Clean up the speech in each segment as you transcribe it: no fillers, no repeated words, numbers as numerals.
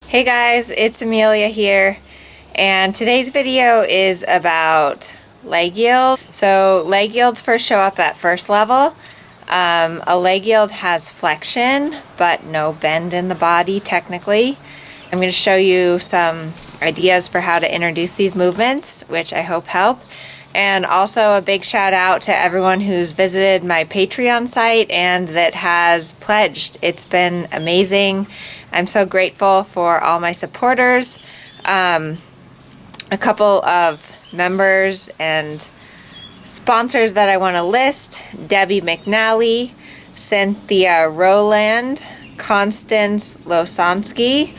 Hey guys, it's Amelia here, and today's video is about leg yield. So leg yields first show up at first level. A leg yield has flexion but no bend in the body technically. I'm going to show you some ideas for how to introduce these movements, which I hope help. And also a big shout out to everyone who's visited my Patreon site and that has pledged. It's been amazing. I'm so grateful for all my supporters. A couple of members and sponsors that I want to list: Debbie McNally, Cynthia Rowland, Constance Losansky,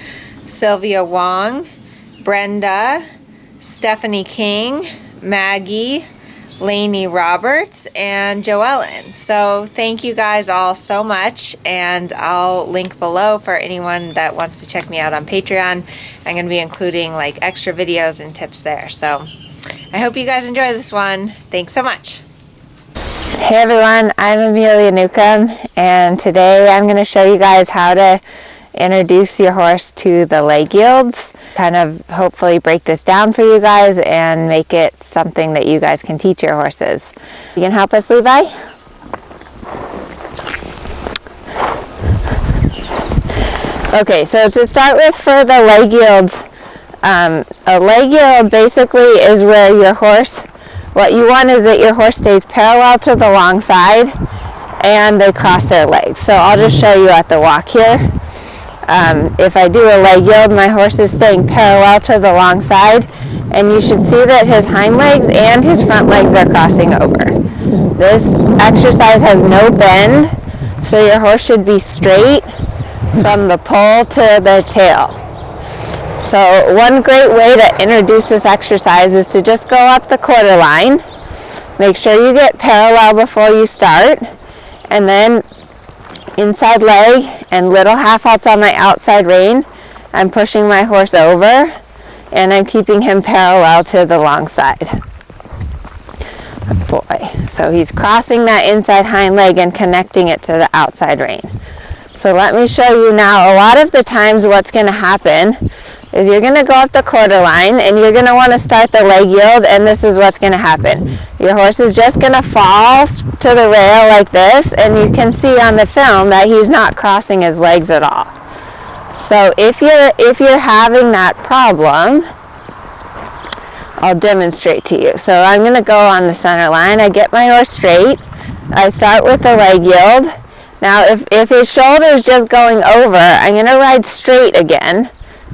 Sylvia Wong, Brenda, Stephanie King, Maggie, Lainey Roberts, and Joellen. So thank you guys all so much, and I'll link below for anyone that wants to check me out on Patreon. I'm going to be including like extra videos and tips there. So I hope you guys enjoy this one. Thanks so much. Hey everyone, I'm Amelia Newcomb, and today I'm going to show you guys how to introduce your horse to the leg yields. Kind of hopefully break this down for you guys and make it something that you guys can teach your horses. You can help us, Levi? Okay, so to start with, for the leg yields, a leg yield basically is where your horse, what you want is that your horse stays parallel to the long side and they cross their legs. So I'll just show you at the walk here. If I do a leg yield, my horse is staying parallel to the long side, and you should see that his hind legs and his front legs are crossing over. This exercise has no bend, so your horse should be straight from the poll to the tail. So one great way to introduce this exercise is to just go up the quarter line. Make sure you get parallel before you start, and then inside leg and little half halts on my outside rein. I'm pushing my horse over and I'm keeping him parallel to the long side. Boy. So he's crossing that inside hind leg and connecting it to the outside rein. So let me show you now. A lot of the times what's going to happen is you're going to go up the quarter line and you're going to want to start the leg yield, and this is what's going to happen. Your horse is just going to fall to the rail like this, and you can see on the film that he's not crossing his legs at all. So if you're having that problem, I'll demonstrate to you. So I'm going to go on the center line. I get my horse straight. I start with the leg yield. Now if his shoulder is just going over, I'm going to ride straight again,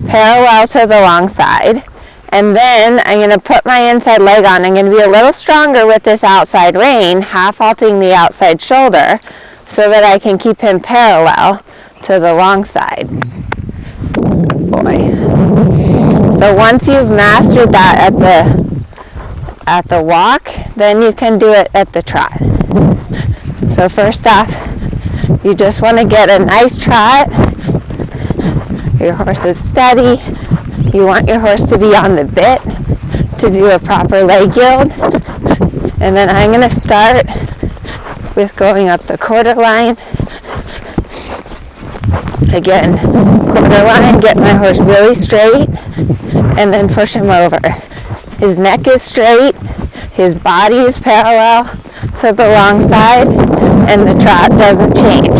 parallel to the long side, and then I'm going to put my inside leg on. I'm going to be a little stronger with this outside rein, half halting the outside shoulder so that I can keep him parallel to the long side. Boy. So once you've mastered that at the walk, then you can do it at the trot. So first off, you just want to get a nice trot. Your horse is steady. You want your horse to be on the bit to do a proper leg yield. And then I'm going to start with going up the quarter line. Again, quarter line, get my horse really straight, and then push him over. His neck is straight, his body is parallel to the long side, and the trot doesn't change.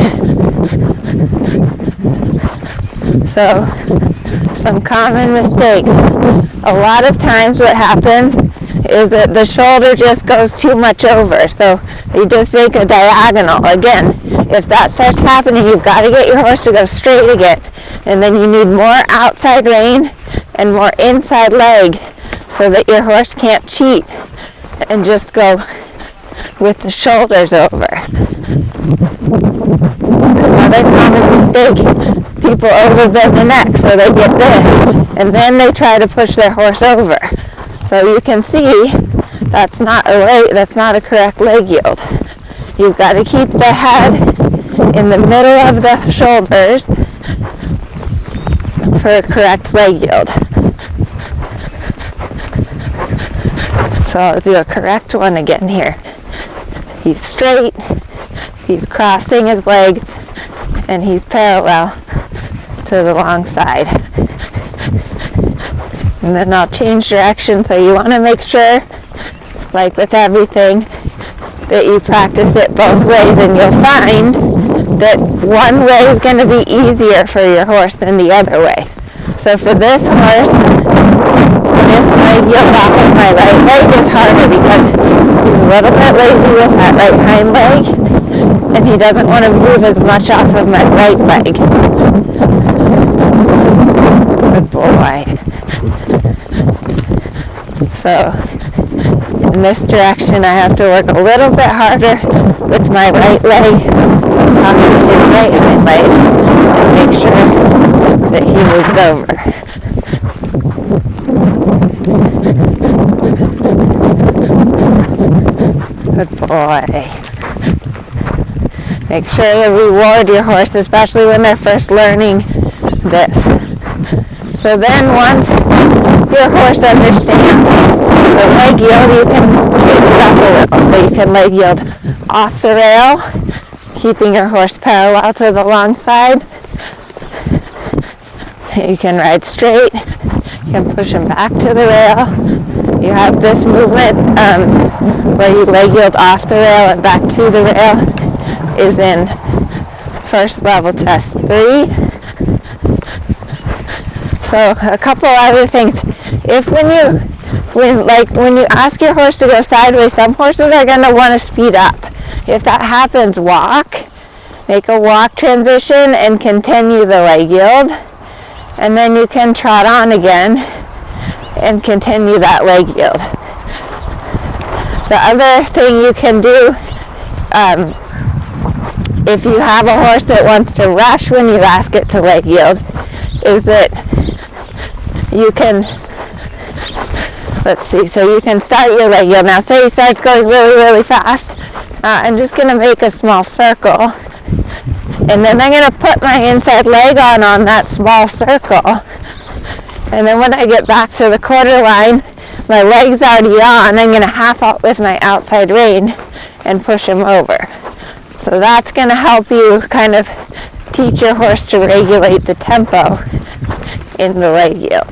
So, some common mistakes. A lot of times what happens is that the shoulder just goes too much over. So you just make a diagonal. Again, if that starts happening, you've got to get your horse to go straight again. And then you need more outside rein and more inside leg so that your horse can't cheat and just go with the shoulders over. Another common mistake. People overbend the neck so they get this, and then they try to push their horse over. So you can see that's not a correct leg yield. You've got to keep the head in the middle of the shoulders for a correct leg yield. So I'll do a correct one again here. He's straight, he's crossing his legs, and he's parallel to the long side. And then I'll change direction, so you want to make sure, like with everything, that you practice it both ways, and you'll find that one way is going to be easier for your horse than the other way. So for this horse, this leg yield off of my right leg is harder because he's a little bit lazy with that right hind leg, and he doesn't want to move as much off of my right leg. Good boy. So in this direction, I have to work a little bit harder with my right leg, talking to his right hind leg, and make sure that he moves over. Good boy. Make sure to reward your horse, especially when they're first learning this. So then once your horse understands the leg yield, you can change it up a little. So you can leg yield off the rail, keeping your horse parallel to the long side. You can ride straight. You can push him back to the rail. You have this movement where you leg yield off the rail and back to the rail is in first level test 3. So a couple other things. If when you ask your horse to go sideways, some horses are going to want to speed up. If that happens, walk. Make a walk transition and continue the leg yield. And then you can trot on again and continue that leg yield. The other thing you can do, if you have a horse that wants to rush when you ask it to leg yield, is that you can, so you can start your leg yield. Now say he starts going really, really fast. I'm just going to make a small circle. And then I'm going to put my inside leg on that small circle. And then when I get back to the quarter line, my leg's already on. I'm going to half out with my outside rein and push him over. So that's going to help you kind of teach your horse to regulate the tempo in the leg yield.